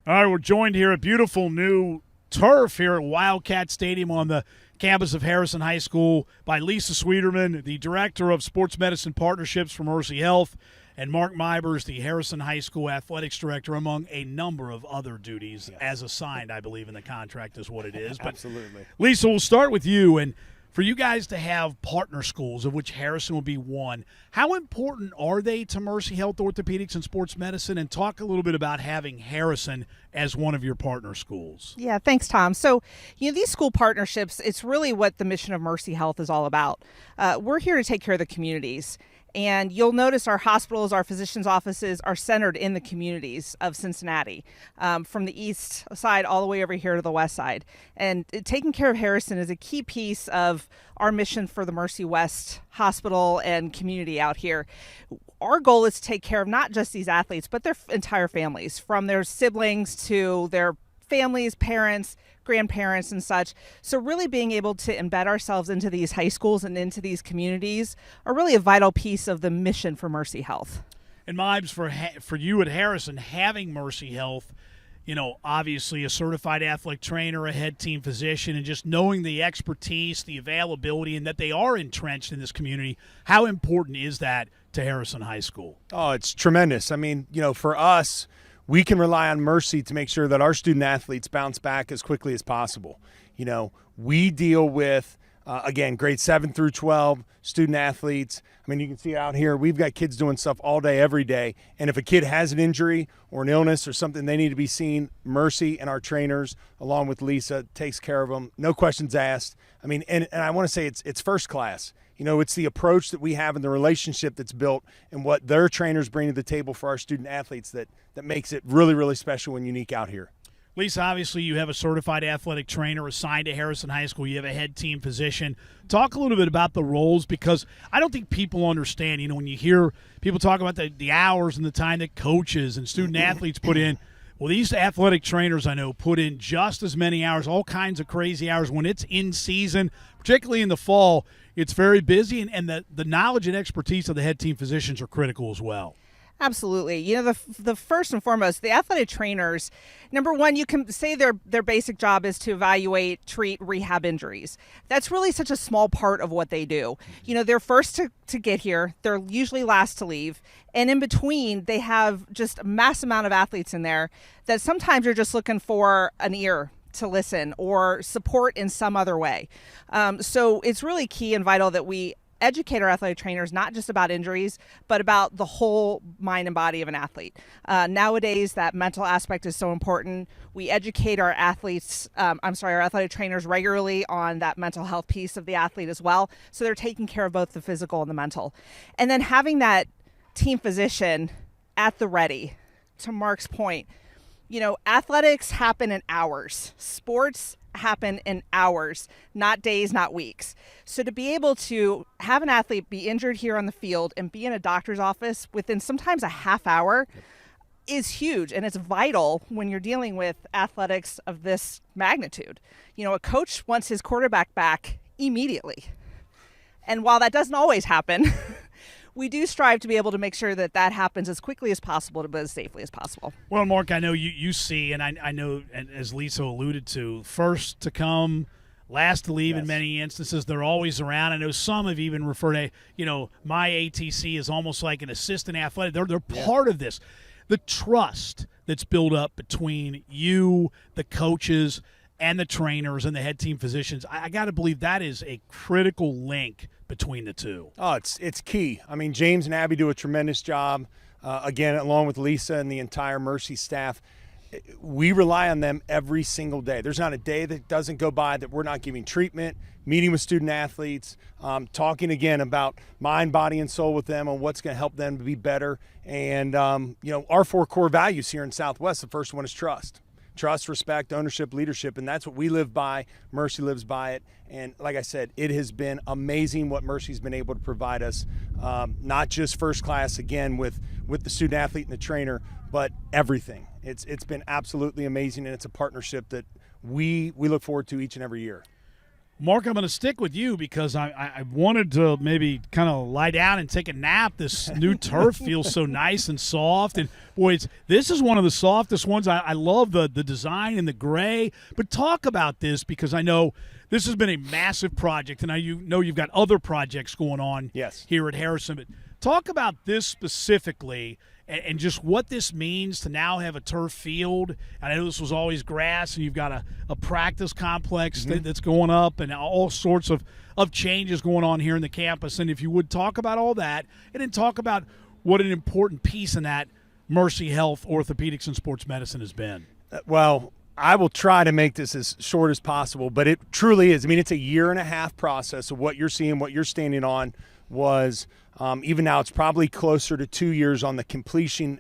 All right, we're joined here at beautiful new turf here at Wildcat Stadium on the campus of Harrison High School by Lisa Sweeterman, the Director of Sports Medicine Partnerships for Mercy Health, and Mark Meibers, the Harrison High School Athletics Director, among a number of other duties, as assigned, I believe, in the contract is what it is. But Absolutely. Lisa, we'll start with you. And for you guys to have partner schools, of which Harrison will be one, how important are they to Mercy Health Orthopedics and Sports Medicine? And talk a little bit about having Harrison as one of your partner schools. Yeah, thanks, Tom. So, these school partnerships, it's really what the mission of Mercy Health is all about. We're here to take care of the communities. And you'll notice our hospitals, our physicians' offices are centered in the communities of Cincinnati, from the east side all the way over here to the west side. And taking care of Harrison is a key piece of our mission for the Mercy West Hospital and community out here. Our goal is to take care of not just these athletes, but their entire families, from their siblings to their families, parents, grandparents, and such. So really being able to embed ourselves into these high schools and into these communities are really a vital piece of the mission for Mercy Health. And Mibes, for you at Harrison, having Mercy Health, obviously a certified athletic trainer, a head team physician, and just knowing the expertise, the availability, and that they are entrenched in this community, how important is that to Harrison High School? Oh, it's tremendous. I mean, for us, we can rely on Mercy to make sure that our student athletes bounce back as quickly as possible. We deal with, again, grade 7 through 12 student athletes. I mean, you can see out here, we've got kids doing stuff all day, every day. And if a kid has an injury or an illness or something, they need to be seen. Mercy and our trainers, along with Lisa, takes care of them. No questions asked. I mean, and I want to say it's first class. It's the approach that we have and the relationship that's built and what their trainers bring to the table for our student athletes that makes it really, really special and unique out here. Lisa, obviously you have a certified athletic trainer assigned to Harrison High School. You have a head team physician. Talk a little bit about the roles, because I don't think people understand, when you hear people talk about the hours and the time that coaches and student athletes put in. Well, these athletic trainers I know put in just as many hours, all kinds of crazy hours when it's in season, particularly in the fall. It's very busy, and the knowledge and expertise of the head team physicians are critical as well. Absolutely. The first and foremost, the athletic trainers, number one, you can say their basic job is to evaluate, treat, rehab injuries. That's really such a small part of what they do. They're first to get here. They're usually last to leave. And in between, they have just a mass amount of athletes in there that sometimes you're just looking for an ear to listen or support in some other way. So it's really key and vital that we educate our athletic trainers not just about injuries, but about the whole mind and body of an athlete. Nowadays, that mental aspect is so important. We educate our our athletic trainers regularly on that mental health piece of the athlete as well. So they're taking care of both the physical and the mental. And then having that team physician at the ready, to Mark's point, athletics happen in hours. Sports happen in hours, not days, not weeks. So to be able to have an athlete be injured here on the field and be in a doctor's office within sometimes a half hour is huge, and it's vital when you're dealing with athletics of this magnitude. A coach wants his quarterback back immediately. And while that doesn't always happen, we do strive to be able to make sure that happens as quickly as possible, but as safely as possible. Well, Mark, I know you see, and I know, and as Lisa alluded to, first to come, last to leave. Yes. In many instances. They're always around. I know some have even referred to, my ATC is almost like an assistant athletic. They're part of this. The trust that's built up between you, the coaches, and the trainers and the head team physicians, I got to believe that is a critical link between the two. Oh, it's key. I mean, James and Abby do a tremendous job, again, along with Lisa and the entire Mercy staff. We rely on them every single day. There's not a day that doesn't go by that we're not giving treatment, meeting with student athletes, talking again about mind, body, and soul with them on what's going to help them to be better. And, our 4 core values here in Southwest, the first one is trust. Trust, respect, ownership, leadership, and that's what we live by. Mercy lives by it. And like I said, it has been amazing what Mercy's been able to provide us, not just first class, again, with the student athlete and the trainer, but everything. It's been absolutely amazing, and it's a partnership that we look forward to each and every year. Mark, I'm going to stick with you because I wanted to maybe kind of lie down and take a nap. This new turf feels so nice and soft. And, boy, this is one of the softest ones. I love the design and the gray. But talk about this because I know this has been a massive project, and you know you've got other projects going on here at Harrison. But talk about this specifically and just what this means to now have a turf field. I know this was always grass, and you've got a practice complex that's going up and all sorts of changes going on here in the campus. And if you would talk about all that and then talk about what an important piece in that Mercy Health Orthopedics and Sports Medicine has been. Well, I will try to make this as short as possible, but it truly is. I mean, it's a 1.5-year process of what you're seeing, what you're standing on was even now it's probably closer to 2 years on the completion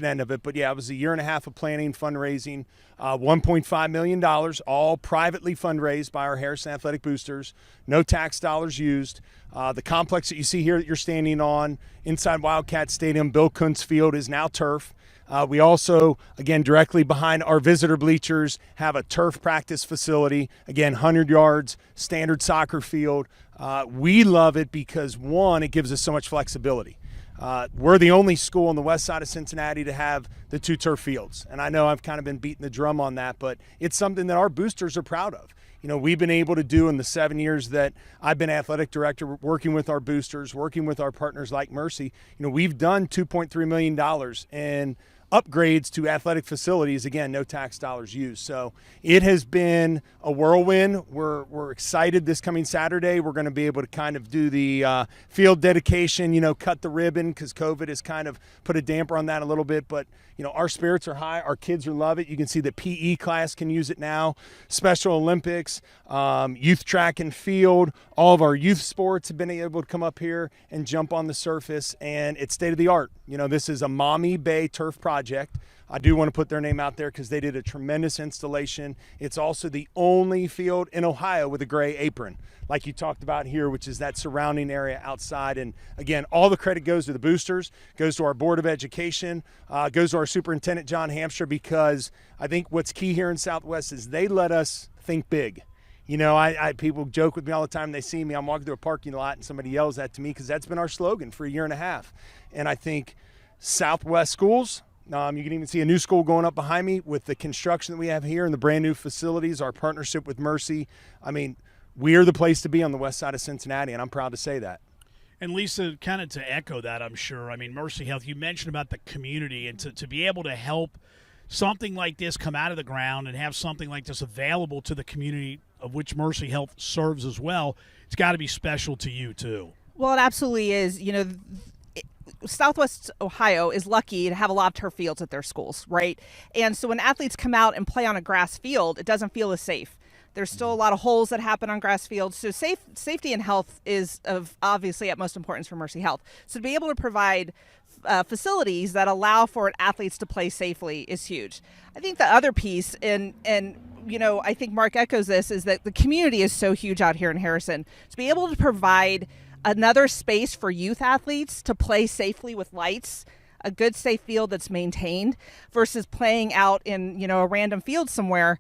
end of it. But, yeah, it was a 1.5 years of planning, fundraising, $1.5 million, all privately fundraised by our Harrison Athletic Boosters, no tax dollars used. The complex that you see here that you're standing on inside Wildcats Stadium, Bill Kuntz Field, is now turf. We also, again, directly behind our visitor bleachers, have a turf practice facility. Again, 100 yards, standard soccer field. We love it because, one, it gives us so much flexibility. We're the only school on the west side of Cincinnati to have the 2 turf fields. And I know I've kind of been beating the drum on that, but it's something that our boosters are proud of. You know, we've been able to do in the 7 years that I've been athletic director, working with our boosters, working with our partners like Mercy. You know, we've done $2.3 million in upgrades to athletic facilities, again, no tax dollars used. So it has been a whirlwind. We're excited this coming Saturday. We're going to be able to kind of do the field dedication, you know, cut the ribbon because COVID has kind of put a damper on that a little bit. But, you know, our spirits are high. Our kids love it. You can see the PE class can use it now. Special Olympics, youth track and field, all of our youth sports have been able to come up here and jump on the surface, and it's state of the art. You know, this is a Maumee Bay turf project. I do want to put their name out there because they did a tremendous installation. It's also the only field in Ohio with a gray apron, like you talked about here, which is that surrounding area outside. And again, all the credit goes to the boosters, goes to our Board of Education, goes to our Superintendent, John Hamstra, because I think what's key here in Southwest is they let us think big. You know, I people joke with me all the time. They see me, I'm walking through a parking lot and somebody yells that to me because that's been our slogan for 1.5 years. And I think Southwest schools, you can even see a new school going up behind me with the construction that we have here and the brand new facilities, our partnership with Mercy. I mean, we are the place to be on the west side of Cincinnati, and I'm proud to say that. And Lisa, kind of to echo that, I'm sure, I mean, Mercy Health, you mentioned about the community and to be able to help something like this come out of the ground and have something like this available to the community of which Mercy Health serves as well, it's got to be special to you too. Well, it absolutely is. You know, Southwest Ohio is lucky to have a lot of turf fields at their schools, right? And so when athletes come out and play on a grass field, it doesn't feel as safe. There's still a lot of holes that happen on grass fields. So safety and health is of obviously utmost importance for Mercy Health. So to be able to provide facilities that allow for athletes to play safely is huge. I think the other piece, and you know, I think Mark echoes this, is that the community is so huge out here in Harrison. To be able to provide another space for youth athletes to play safely with lights, a good safe field that's maintained versus playing out in, you know, a random field somewhere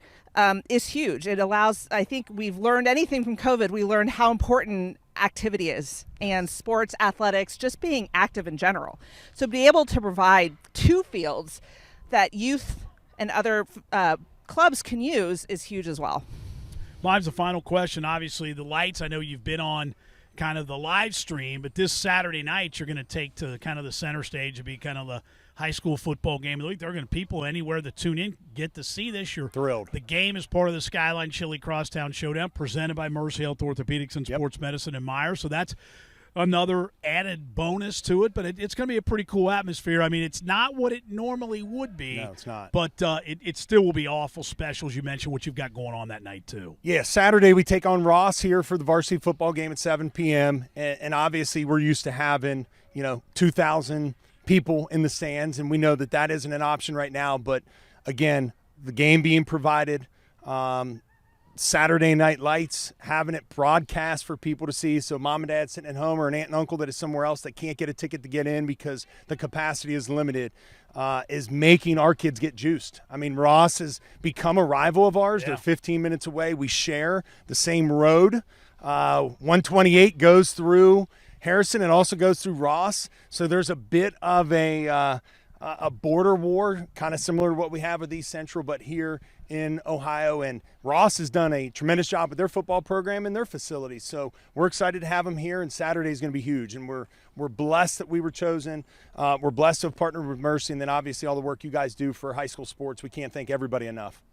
is huge. It allows, I think we've learned anything from COVID, we learned how important activity is and sports, athletics, just being active in general. So to be able to provide 2 fields that youth and other clubs can use is huge as well. Mine's the final question. Obviously, the lights, I know you've been on kind of the live stream, but this Saturday night you're going to take to kind of the center stage to be kind of the high school football game of the week. They're going to, people anywhere that tune in get to see this. You're thrilled. The game is part of the Skyline Chili Crosstown Showdown presented by Mercy Health Orthopedics and Sports Medicine in Meibers. So that's another added bonus to it, but it's going to be a pretty cool atmosphere. I mean, it's not what it normally would be. No, it's not. But it still will be awful special, as you mentioned, what you've got going on that night too. Yeah, Saturday we take on Ross here for the varsity football game at 7 p.m. And obviously we're used to having, 2,000 people in the stands, and we know that isn't an option right now. But, again, the game being provided, Saturday Night Lights, having it broadcast for people to see. So mom and dad sitting at home, or an aunt and uncle that is somewhere else that can't get a ticket to get in because the capacity is limited, is making our kids get juiced. I mean, Ross has become a rival of ours. Yeah. They're 15 minutes away. We share the same road. 128 goes through Harrison and also goes through Ross. So there's a bit of a border war, kind of similar to what we have with East Central, but here in Ohio. And Ross has done a tremendous job with their football program and their facilities. So we're excited to have them here, and Saturday is going to be huge. And we're blessed that we were chosen. We're blessed to have partnered with Mercy, and then obviously all the work you guys do for high school sports. We can't thank everybody enough.